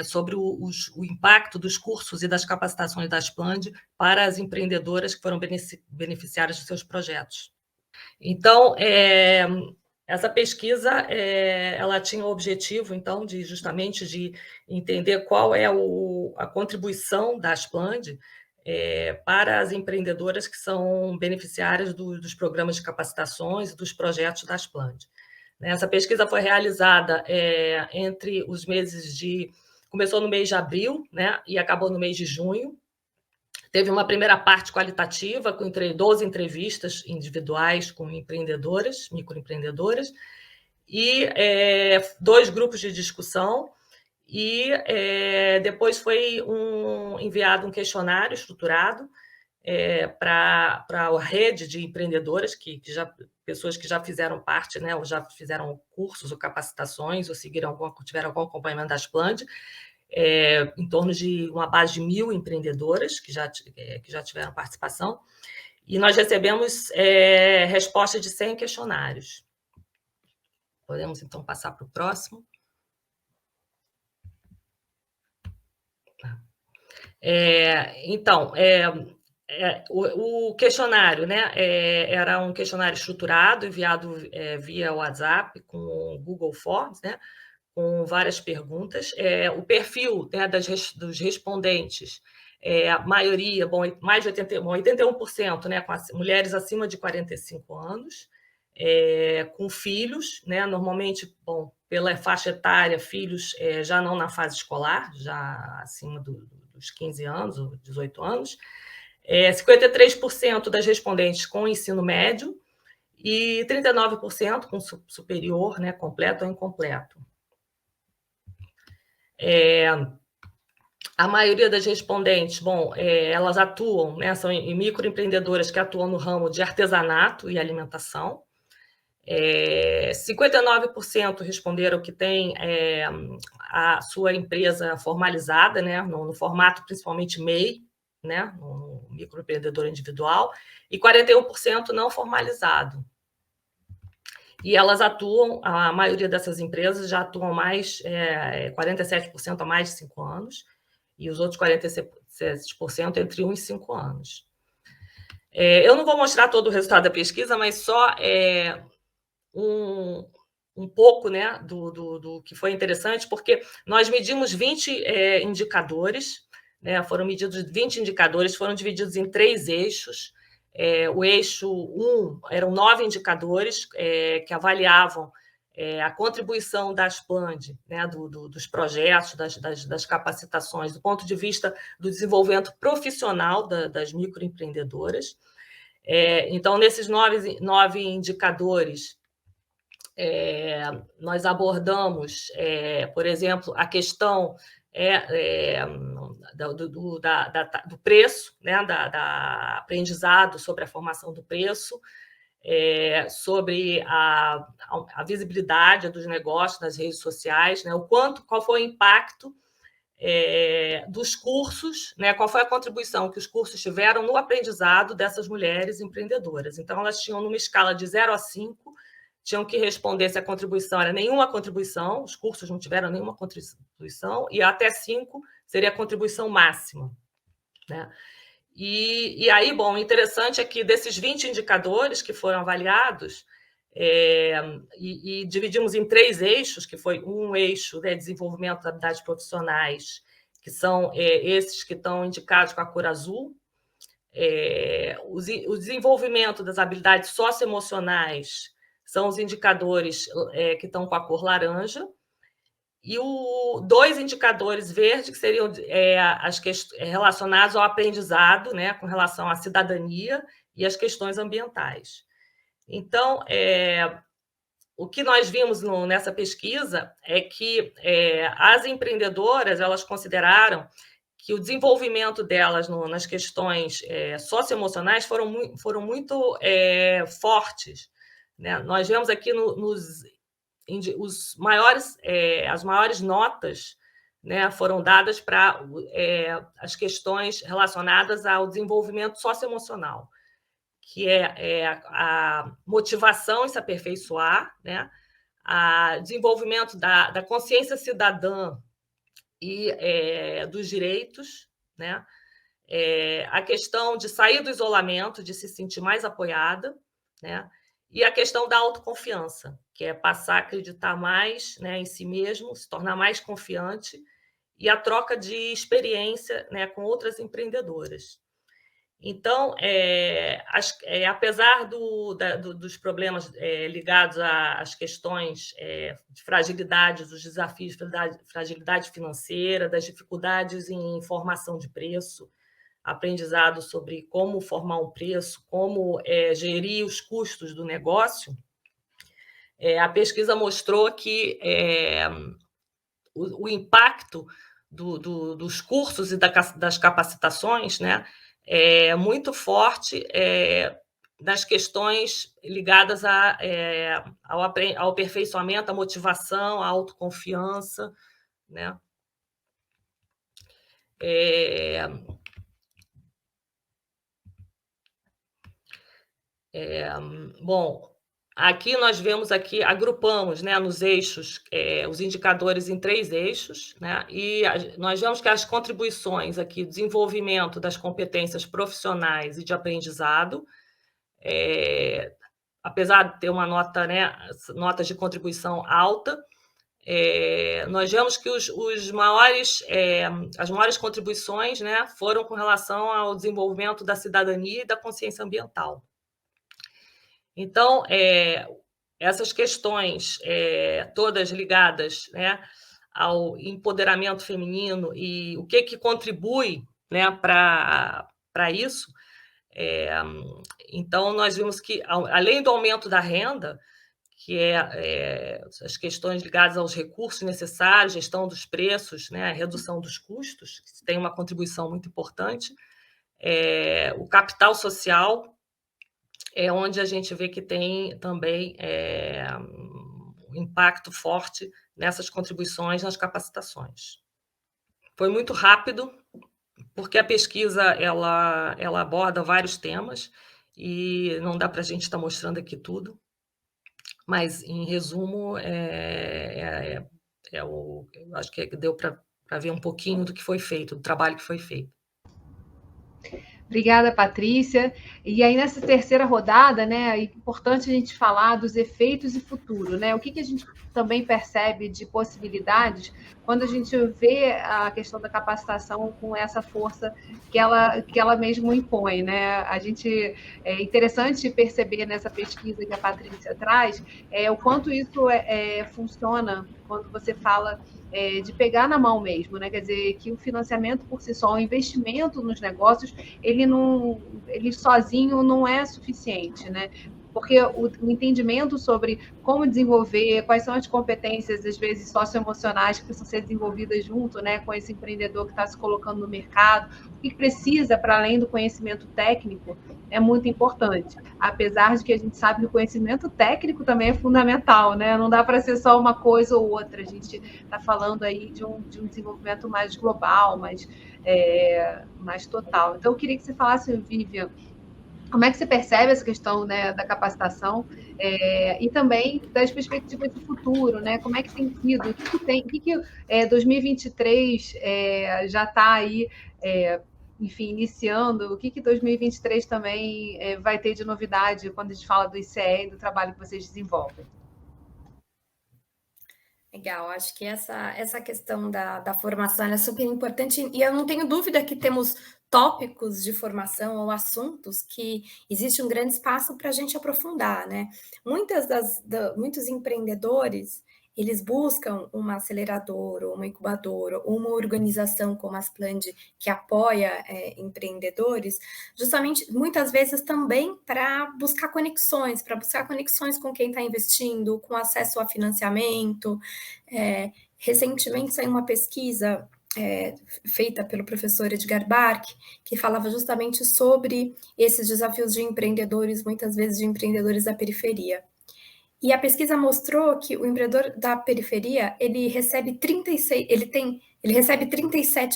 sobre o impacto dos cursos e das capacitações da Splend para as empreendedoras que foram beneficiárias de seus projetos. Então, essa pesquisa ela tinha o objetivo, então, justamente de entender qual é a contribuição da Splend para as empreendedoras que são beneficiárias dos programas de capacitações e dos projetos da Splend. Essa pesquisa foi realizada entre os meses começou no mês de abril, né, e acabou no mês de junho. Teve uma primeira parte qualitativa, com 12 entrevistas individuais com empreendedoras, microempreendedoras, e 2 grupos de discussão, e depois foi enviado um questionário estruturado para a rede de empreendedoras, pessoas que já fizeram parte, né, ou já fizeram cursos ou capacitações, ou tiveram algum acompanhamento da Splend, em torno de uma base de 1.000 empreendedoras que já tiveram participação, e nós recebemos respostas de 100 questionários. Podemos, então, passar para o próximo. Então, o questionário, né, era um questionário estruturado, enviado via WhatsApp, com o Google Forms, né, com várias perguntas. O perfil, né, dos respondentes, a maioria, mais de 81%, né, com mulheres acima de 45 anos, com filhos, né, normalmente, pela faixa etária, filhos já não na fase escolar, já acima dos 15 anos ou 18 anos, 53% das respondentes com ensino médio e 39% com superior, né, completo ou incompleto. A maioria das respondentes, elas atuam, né, são microempreendedoras que atuam no ramo de artesanato e alimentação. 59% responderam que tem a sua empresa formalizada, né, no formato principalmente MEI, né, no microempreendedor individual, e 41% não formalizado. E elas atuam, a maioria dessas empresas já atuam mais, 47% há mais de 5 anos, e os outros 47% entre 1 e 5 anos. Eu não vou mostrar todo o resultado da pesquisa, mas só um pouco, né, do que foi interessante, porque nós medimos 20 indicadores, né, foram medidos 20 indicadores, foram divididos em 3 eixos. O eixo 1 eram 9 indicadores que avaliavam a contribuição das PLAND, né, dos projetos, das capacitações, do ponto de vista do desenvolvimento profissional das microempreendedoras. Então, nesses 9 indicadores, nós abordamos, por exemplo, a questão do preço, né, da aprendizado sobre a formação do preço, sobre a visibilidade dos negócios nas redes sociais, né, qual foi o impacto dos cursos, né, qual foi a contribuição que os cursos tiveram no aprendizado dessas mulheres empreendedoras. Então, elas tinham, numa escala de 0 a 5, tinham que responder se a contribuição era nenhuma contribuição, os cursos não tiveram nenhuma contribuição, e até 5 seria a contribuição máxima, né? E aí, bom, o interessante é que desses 20 indicadores que foram avaliados, e dividimos em 3 eixos, que foi um eixo de desenvolvimento das habilidades profissionais, que são esses que estão indicados com a cor azul, o desenvolvimento das habilidades socioemocionais são os indicadores que estão com a cor laranja, e 2 indicadores verdes, que seriam relacionados ao aprendizado, né, com relação à cidadania e às questões ambientais. Então, o que nós vimos nessa pesquisa é que as empreendedoras, elas consideraram que o desenvolvimento delas nas questões socioemocionais foram muito fortes, né? Nós vemos aqui as maiores notas, né, foram dadas para as questões relacionadas ao desenvolvimento socioemocional, que é a motivação em se aperfeiçoar, né, o desenvolvimento da consciência cidadã e dos direitos, né, a questão de sair do isolamento, de se sentir mais apoiada, né, e a questão da autoconfiança, que é passar a acreditar mais, né, em si mesmo, se tornar mais confiante, e a troca de experiência, né, com outras empreendedoras. Então, apesar dos problemas ligados às questões de fragilidade, dos desafios de fragilidade financeira, das dificuldades em formação de preço, aprendizado sobre como formar um preço, como gerir os custos do negócio, a pesquisa mostrou que o impacto dos cursos e das capacitações, né, é muito forte nas questões ligadas ao aperfeiçoamento, à motivação, à autoconfiança, né? Bom, aqui nós vemos agrupamos, né, nos eixos, os indicadores em 3 eixos, né, e nós vemos que as contribuições aqui, desenvolvimento das competências profissionais e de aprendizado, apesar de ter uma nota, né, notas de contribuição alta, nós vemos que as maiores contribuições, né, foram com relação ao desenvolvimento da cidadania e da consciência ambiental. Então, essas questões todas ligadas, né, ao empoderamento feminino e o que contribui, né, para isso, então nós vimos que, além do aumento da renda, que as questões ligadas aos recursos necessários, gestão dos preços, né, redução dos custos, que tem uma contribuição muito importante, o capital social, onde a gente vê que tem também um impacto forte nessas contribuições nas capacitações. Foi muito rápido, porque a pesquisa ela aborda vários temas e não dá para a gente estar mostrando aqui tudo, mas, em resumo, eu acho que deu para ver um pouquinho do que foi feito, do trabalho que foi feito. Obrigada, Patrícia. E aí, nessa terceira rodada, né, é importante a gente falar dos efeitos e futuro, né? O que a gente também percebe de possibilidades quando a gente vê a questão da capacitação com essa força que ela mesmo impõe, né? É interessante perceber nessa pesquisa que a Patrícia traz o quanto isso funciona quando você fala de pegar na mão mesmo, né? Quer dizer, que o financiamento por si só, o investimento nos negócios, ele sozinho não é suficiente, né? Porque o entendimento sobre como desenvolver, quais são as competências, às vezes, socioemocionais que precisam ser desenvolvidas junto, né, com esse empreendedor que está se colocando no mercado, o que precisa, para além do conhecimento técnico, é muito importante. Apesar de que a gente sabe que o conhecimento técnico também é fundamental, né? Não dá para ser só uma coisa ou outra. A gente está falando aí de um desenvolvimento mais global, mais total. Então, eu queria que você falasse, Vivian, como é que você percebe essa questão, né, da capacitação e também das perspectivas de futuro, né? Como é que tem sido? O que 2023 já está aí, enfim, iniciando? O que 2023 também vai ter de novidade quando a gente fala do ICE e do trabalho que vocês desenvolvem? Legal, acho que essa questão da formação é super importante e eu não tenho dúvida que temos tópicos de formação ou assuntos que existe um grande espaço para a gente aprofundar, né? Muitos empreendedores, eles buscam uma aceleradora, uma incubadora, uma organização como a Asplund que apoia empreendedores, justamente, muitas vezes também para buscar conexões com quem está investindo, com acesso a financiamento. Recentemente saiu uma pesquisa feita pelo professor Edgar Bark, que falava justamente sobre esses desafios de empreendedores, muitas vezes de empreendedores da periferia. E a pesquisa mostrou que o empreendedor da periferia, ele recebe 37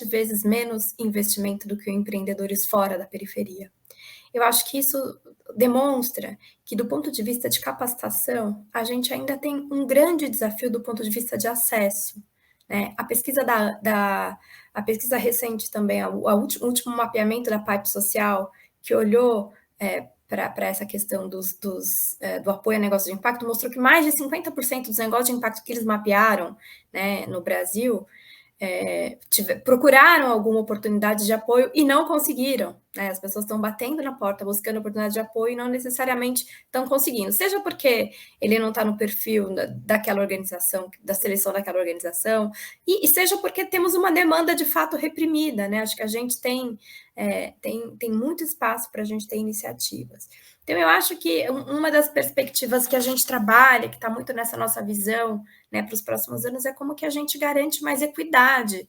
vezes menos investimento do que os empreendedores fora da periferia. Eu acho que isso demonstra que, do ponto de vista de capacitação, a gente ainda tem um grande desafio do ponto de vista de acesso, né? A pesquisa a pesquisa recente também, o último mapeamento da PAIP Social, que olhou para essa questão do apoio a negócios de impacto, mostrou que mais de 50% dos negócios de impacto que eles mapearam, né, no Brasil, procuraram alguma oportunidade de apoio e não conseguiram, né? As pessoas estão batendo na porta, buscando oportunidade de apoio e não necessariamente estão conseguindo, seja porque ele não está no perfil daquela organização, da seleção daquela organização, e seja porque temos uma demanda de fato reprimida, né? Acho que a gente tem muito espaço para a gente ter iniciativas. Então, eu acho que uma das perspectivas que a gente trabalha, que está muito nessa nossa visão, né, para os próximos anos, é como que a gente garante mais equidade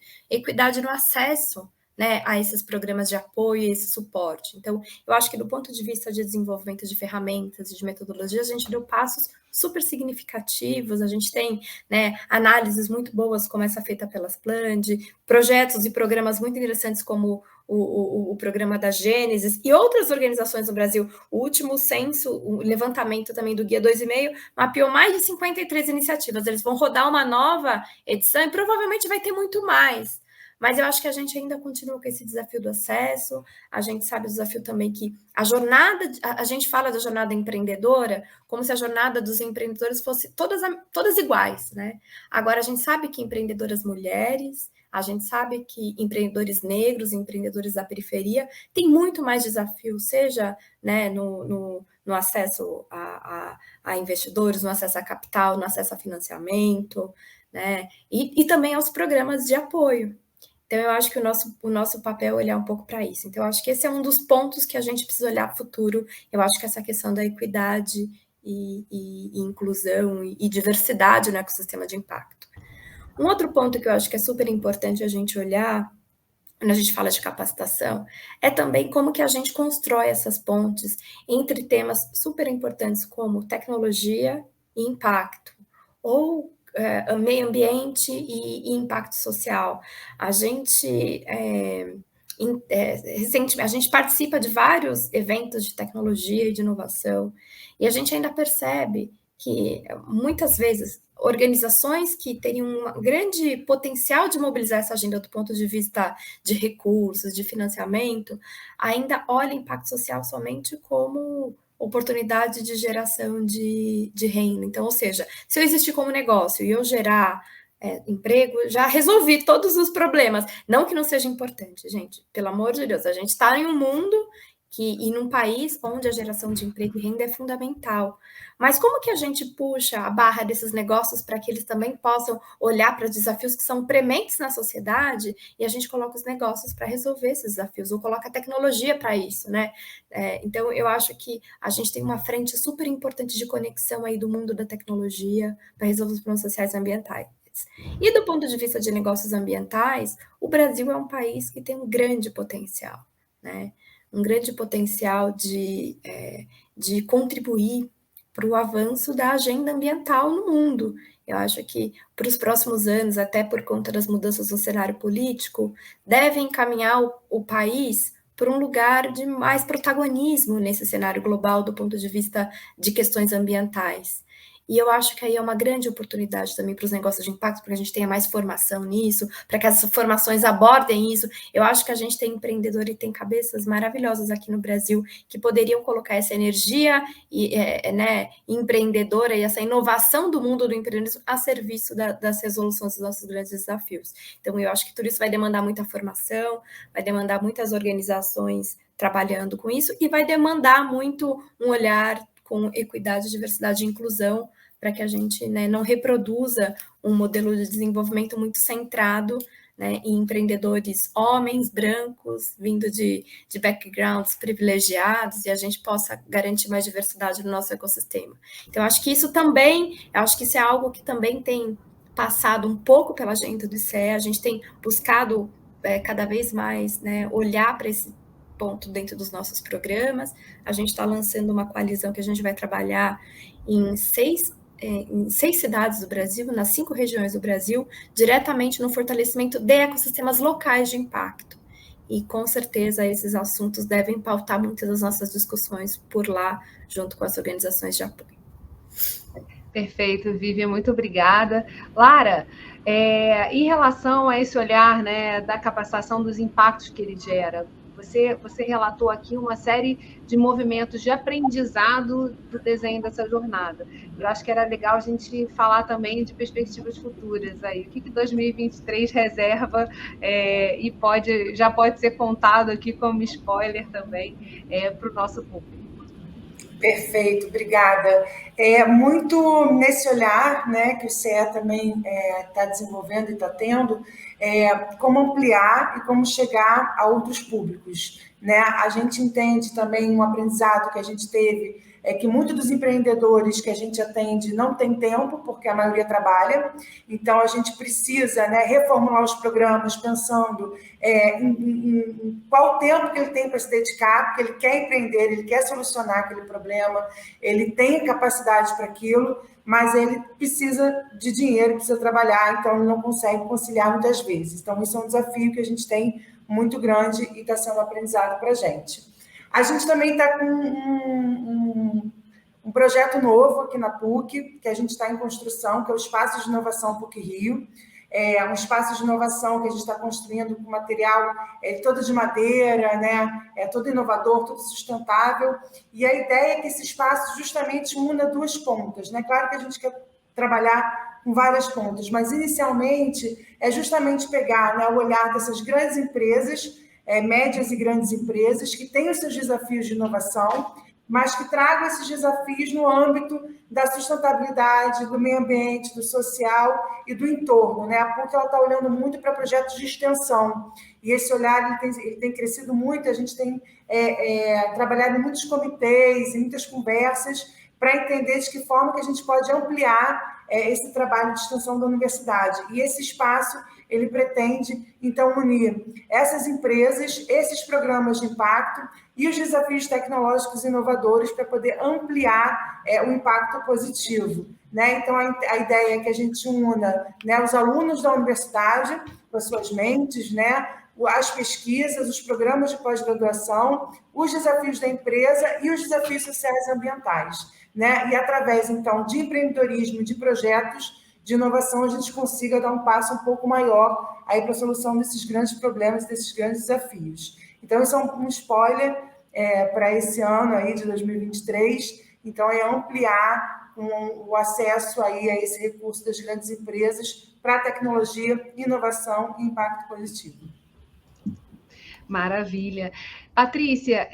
no acesso, né, a esses programas de apoio e esse suporte. Então, eu acho que do ponto de vista de desenvolvimento de ferramentas e de metodologias, a gente deu passos super significativos, a gente tem, né, análises muito boas como essa feita pelas Asplund, projetos e programas muito interessantes como o programa da Gênesis e outras organizações no Brasil. O último censo, o levantamento também do Guia 2,5, mapeou mais de 53 iniciativas. Eles vão rodar uma nova edição e provavelmente vai ter muito mais. Mas eu acho que a gente ainda continua com esse desafio do acesso, a gente sabe o desafio também que a gente fala da jornada empreendedora como se a jornada dos empreendedores fosse todas iguais, né? Agora, a gente sabe que empreendedoras mulheres, a gente sabe que empreendedores negros, empreendedores da periferia, tem muito mais desafio, seja, né, no acesso a investidores, no acesso a capital, no acesso a financiamento, né, e também aos programas de apoio. Então, eu acho que o nosso papel é olhar um pouco para isso. Então, eu acho que esse é um dos pontos que a gente precisa olhar para o futuro. Eu acho que essa questão da equidade e inclusão e diversidade no ecossistema de impacto. Um outro ponto que eu acho que é super importante a gente olhar, quando a gente fala de capacitação, é também como que a gente constrói essas pontes entre temas super importantes como tecnologia e impacto, ou meio ambiente e impacto social. A gente recentemente, a gente participa de vários eventos de tecnologia e de inovação, e a gente ainda percebe que muitas vezes organizações que teriam um grande potencial de mobilizar essa agenda do ponto de vista de recursos, de financiamento, ainda olham impacto social somente como oportunidade de geração de renda. Então, ou seja, se eu existir como negócio e eu gerar emprego, já resolvi todos os problemas. Não que não seja importante, gente, pelo amor de Deus, a gente está em um mundo e num país onde a geração de emprego e renda é fundamental. Mas como que a gente puxa a barra desses negócios para que eles também possam olhar para desafios que são prementes na sociedade e a gente coloca os negócios para resolver esses desafios, ou coloca a tecnologia para isso, né? Então, eu acho que a gente tem uma frente super importante de conexão aí do mundo da tecnologia para resolver os problemas sociais e ambientais. E do ponto de vista de negócios ambientais, o Brasil é um país que tem um grande potencial, né? Um grande potencial de contribuir para o avanço da agenda ambiental no mundo. Eu acho que para os próximos anos, até por conta das mudanças no cenário político, deve encaminhar o país para um lugar de mais protagonismo nesse cenário global do ponto de vista de questões ambientais. E eu acho que aí é uma grande oportunidade também para os negócios de impacto, para que a gente tenha mais formação nisso, para que as formações abordem isso. Eu acho que a gente tem empreendedor e tem cabeças maravilhosas aqui no Brasil que poderiam colocar essa energia empreendedora e essa inovação do mundo do empreendedorismo a serviço das resoluções dos nossos grandes desafios. Então, eu acho que tudo isso vai demandar muita formação, vai demandar muitas organizações trabalhando com isso e vai demandar muito um olhar com equidade, diversidade e inclusão, para que a gente não reproduza um modelo de desenvolvimento muito centrado em empreendedores homens, brancos, vindo de backgrounds privilegiados, e a gente possa garantir mais diversidade no nosso ecossistema. Então, acho que isso é algo que também tem passado um pouco pela agenda do ICE, a gente tem buscado cada vez mais olhar para esse ponto dentro dos nossos programas. A gente está lançando uma coalizão que a gente vai trabalhar em seis cidades do Brasil, nas 5 regiões do Brasil, diretamente no fortalecimento de ecossistemas locais de impacto. E, com certeza, esses assuntos devem pautar muitas das nossas discussões por lá, junto com as organizações de apoio. Perfeito, Vivian, muito obrigada. Lara, em relação a esse olhar da capacitação dos impactos que ele gera, você relatou aqui uma série de movimentos de aprendizado do desenho dessa jornada. Eu acho que era legal a gente falar também de perspectivas futuras aí. O que 2023 reserva e já pode ser contado aqui como spoiler também para o nosso público. Perfeito, obrigada. Muito nesse olhar que o CE também está desenvolvendo e está tendo, como ampliar e como chegar a outros públicos. A gente entende também um aprendizado que a gente teve, que muitos dos empreendedores que a gente atende não tem tempo, porque a maioria trabalha, então a gente precisa reformular os programas pensando em qual tempo que ele tem para se dedicar, porque ele quer empreender, ele quer solucionar aquele problema, ele tem capacidade para aquilo, mas ele precisa de dinheiro, precisa trabalhar, então ele não consegue conciliar muitas vezes. Então, isso é um desafio que a gente tem muito grande e está sendo um aprendizado para a gente. A gente também está com um projeto novo aqui na PUC, que a gente está em construção, que é o Espaço de Inovação PUC Rio. É um espaço de inovação que a gente está construindo com material todo de madeira, todo inovador, todo sustentável. E a ideia é que esse espaço justamente una 2 pontas. Claro que a gente quer trabalhar com várias pontas, mas inicialmente é justamente pegar o olhar dessas grandes empresas, médias e grandes empresas, que têm os seus desafios de inovação, mas que tragam esses desafios no âmbito da sustentabilidade, do meio ambiente, do social e do entorno. A PUC está olhando muito para projetos de extensão, e esse olhar ele tem crescido muito, a gente tem trabalhado em muitos comitês, em muitas conversas, para entender de que forma que a gente pode ampliar esse trabalho de extensão da universidade. E esse espaço, ele pretende, então, unir essas empresas, esses programas de impacto e os desafios tecnológicos inovadores para poder ampliar o impacto positivo. Então, a ideia é que a gente una os alunos da universidade com as suas mentes, as pesquisas, os programas de pós-graduação, os desafios da empresa e os desafios sociais e ambientais. E através, então, de empreendedorismo, de projetos, de inovação, a gente consiga dar um passo um pouco maior aí para a solução desses grandes problemas, desses grandes desafios. Então, isso é um spoiler para esse ano aí de 2023. Então, é ampliar o acesso aí a esse recurso das grandes empresas para tecnologia, inovação e impacto positivo. Maravilha. Patrícia,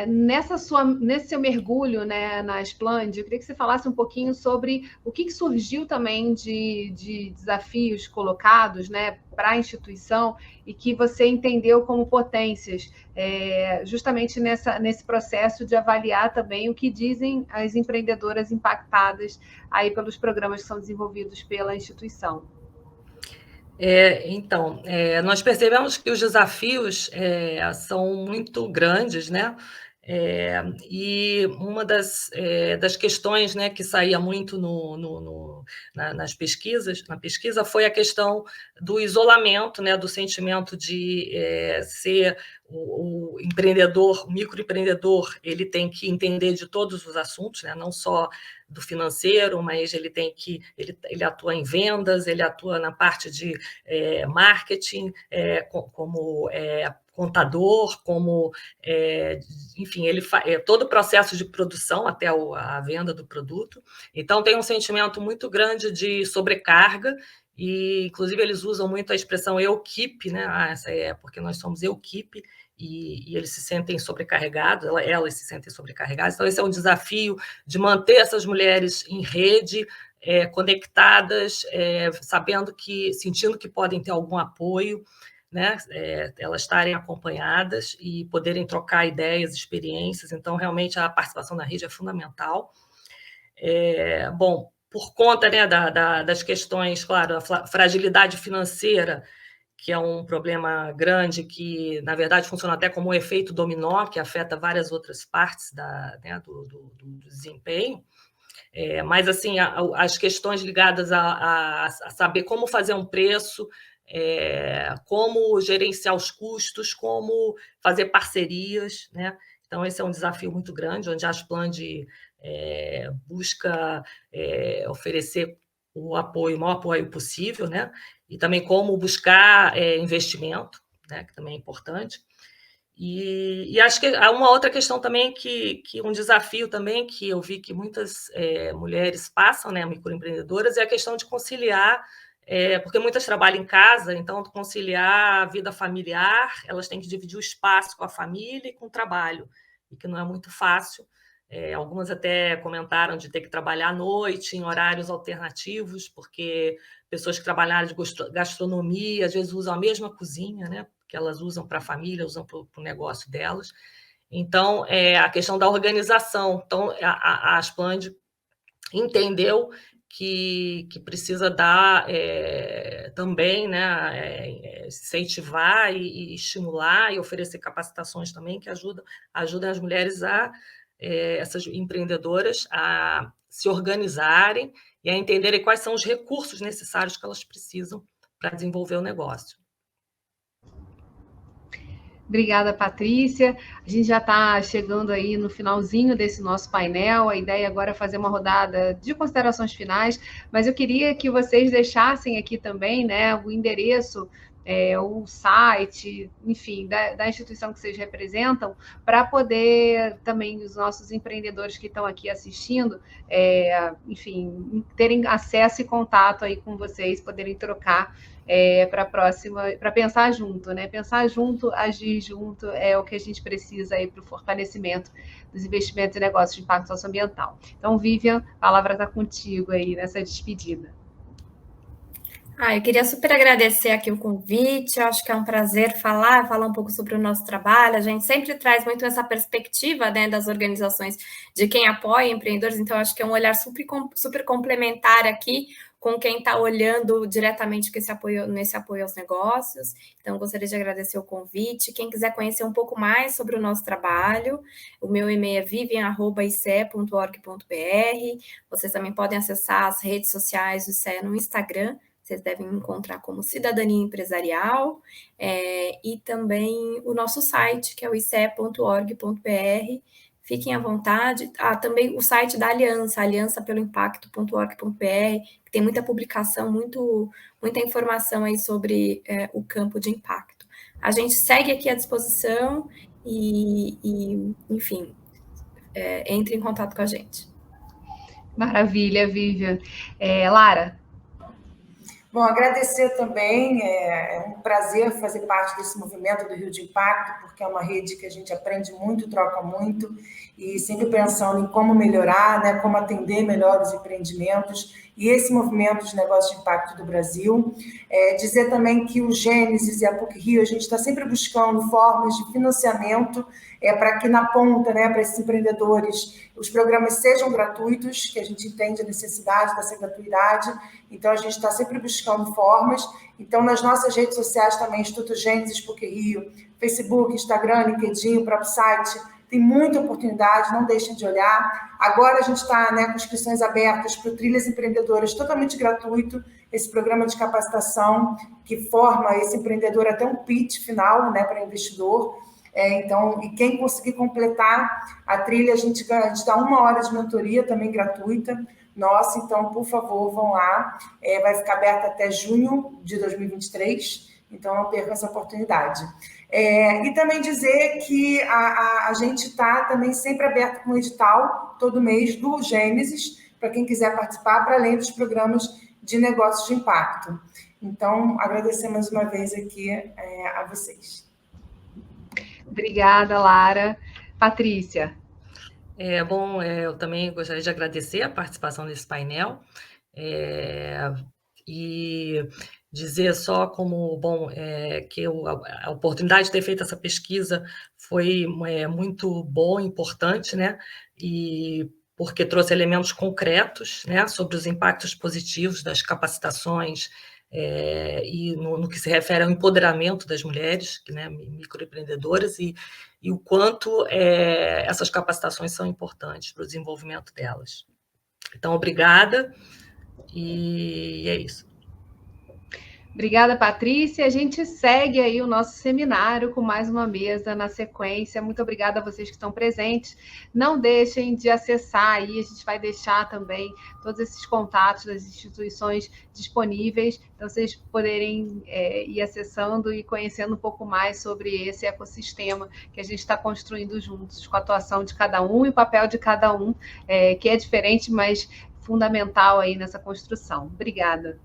nesse seu mergulho, né, na Splend, eu queria que você falasse um pouquinho sobre o que surgiu também de desafios colocados, né, para a instituição e que você entendeu como potências, justamente nesse processo de avaliar também o que dizem as empreendedoras impactadas aí pelos programas que são desenvolvidos pela instituição. Então, nós percebemos que os desafios são muito grandes, né? E uma das questões, né, que saía muito na pesquisa foi a questão do isolamento, né, do sentimento de ser o empreendedor, o microempreendedor, ele tem que entender de todos os assuntos, né, não só do financeiro, mas ele atua em vendas, ele atua na parte de marketing, como contador, como, enfim, ele todo o processo de produção até a venda do produto. Então, tem um sentimento muito grande de sobrecarga, e, inclusive, eles usam muito a expressão eu-keep, né? Essa porque nós somos eu-keep, e eles se sentem sobrecarregados, elas se sentem sobrecarregadas. Então, esse é um desafio de manter essas mulheres em rede, conectadas, sentindo que podem ter algum apoio, né? Elas estarem acompanhadas e poderem trocar ideias, experiências. Então, realmente, a participação na rede é fundamental. Bom, por conta, né, das questões, claro, a fragilidade financeira, que é um problema grande que, na verdade, funciona até como um efeito dominó, que afeta várias outras partes do desempenho. Mas, assim, as questões ligadas a saber como fazer um preço, como gerenciar os custos, como fazer parcerias, né? Então, esse é um desafio muito grande, onde a Splend busca oferecer o maior apoio possível, né? E também como buscar investimento, né? Que também é importante. E acho que há uma outra questão também, que um desafio também que eu vi que muitas mulheres passam, né, microempreendedoras, é a questão de conciliar, porque muitas trabalham em casa, então conciliar a vida familiar, elas têm que dividir o espaço com a família e com o trabalho, e que não é muito fácil. Algumas até comentaram de ter que trabalhar à noite, em horários alternativos, porque pessoas que trabalharam de gastronomia, às vezes usam a mesma cozinha, né? Que elas usam para a família, usam para o negócio delas. Então, a questão da organização. Então, a Splend entendeu que precisa dar também, né, incentivar e estimular e oferecer capacitações também que ajudam as mulheres essas empreendedoras a se organizarem e a entenderem quais são os recursos necessários que elas precisam para desenvolver o negócio. Obrigada, Patrícia. A gente já está chegando aí no finalzinho desse nosso painel. A ideia agora é fazer uma rodada de considerações finais, mas eu queria que vocês deixassem aqui também, né, o endereço, o site, enfim, da instituição que vocês representam, para poder também os nossos empreendedores que estão aqui assistindo, enfim, terem acesso e contato aí com vocês, poderem trocar para a próxima, para pensar junto, né? Pensar junto, agir junto é o que a gente precisa aí para o fortalecimento dos investimentos e negócios de impacto socioambiental. Então, Vivian, a palavra está contigo aí nessa despedida. Eu queria super agradecer aqui o convite, acho que é um prazer falar um pouco sobre o nosso trabalho. A gente sempre traz muito essa perspectiva, né, das organizações, de quem apoia empreendedores, então acho que é um olhar super complementar aqui com quem está olhando diretamente nesse apoio aos negócios. Então, gostaria de agradecer o convite. Quem quiser conhecer um pouco mais sobre o nosso trabalho, o meu e-mail é vivian@ice.org.br. Vocês também podem acessar as redes sociais do ICE no Instagram. Vocês devem encontrar como Cidadania Empresarial, e também o nosso site, que é o ice.org.br. fiquem à vontade. Também o site da Aliança, aliançapeloimpacto.org.br, que tem muita publicação, muita informação aí sobre o campo de impacto. A gente segue aqui à disposição e enfim, entre em contato com a gente. Maravilha, Vivian. Lara? Bom, agradecer também, é um prazer fazer parte desse movimento do Rio de Impacto, porque é uma rede que a gente aprende muito, troca muito, e sempre pensando em como melhorar, né, como atender melhor os empreendimentos, e esse movimento de negócios de impacto do Brasil. Dizer também que o Gênesis e a PUC-Rio, a gente está sempre buscando formas de financiamento para que na ponta, né, para esses empreendedores, os programas sejam gratuitos, que a gente entende a necessidade dessa gratuidade, então a gente está sempre buscando formas. Então, nas nossas redes sociais também, Instituto Gênesis PUC-Rio, Facebook, Instagram, LinkedIn, o próprio site, tem muita oportunidade, não deixem de olhar. Agora a gente está, né, com inscrições abertas para o Trilhas Empreendedoras, totalmente gratuito, esse programa de capacitação que forma esse empreendedor até um pitch final, né, para investidor. Então, e quem conseguir completar a trilha, a gente dá 1 hora de mentoria também gratuita. Nossa, então, por favor, vão lá. Vai ficar aberta até junho de 2023, então não percam essa oportunidade. E também dizer que a gente está também sempre aberto com o edital, todo mês, do Gênesis, para quem quiser participar, para além dos programas de negócios de impacto. Então, agradecer mais uma vez aqui a vocês. Obrigada, Lara. Patrícia? Bom, eu também gostaria de agradecer a participação nesse painel e dizer só como, que a oportunidade de ter feito essa pesquisa foi muito boa, importante, né? E porque trouxe elementos concretos, né, sobre os impactos positivos das capacitações e no que se refere ao empoderamento das mulheres, né, microempreendedoras, e o quanto essas capacitações são importantes para o desenvolvimento delas. Então, obrigada, e é isso. Obrigada, Patrícia. A gente segue aí o nosso seminário com mais uma mesa na sequência. Muito obrigada a vocês que estão presentes. Não deixem de acessar aí, a gente vai deixar também todos esses contatos das instituições disponíveis, então vocês poderem ir acessando e conhecendo um pouco mais sobre esse ecossistema que a gente está construindo juntos, com a atuação de cada um e o papel de cada um, que é diferente, mas fundamental aí nessa construção. Obrigada.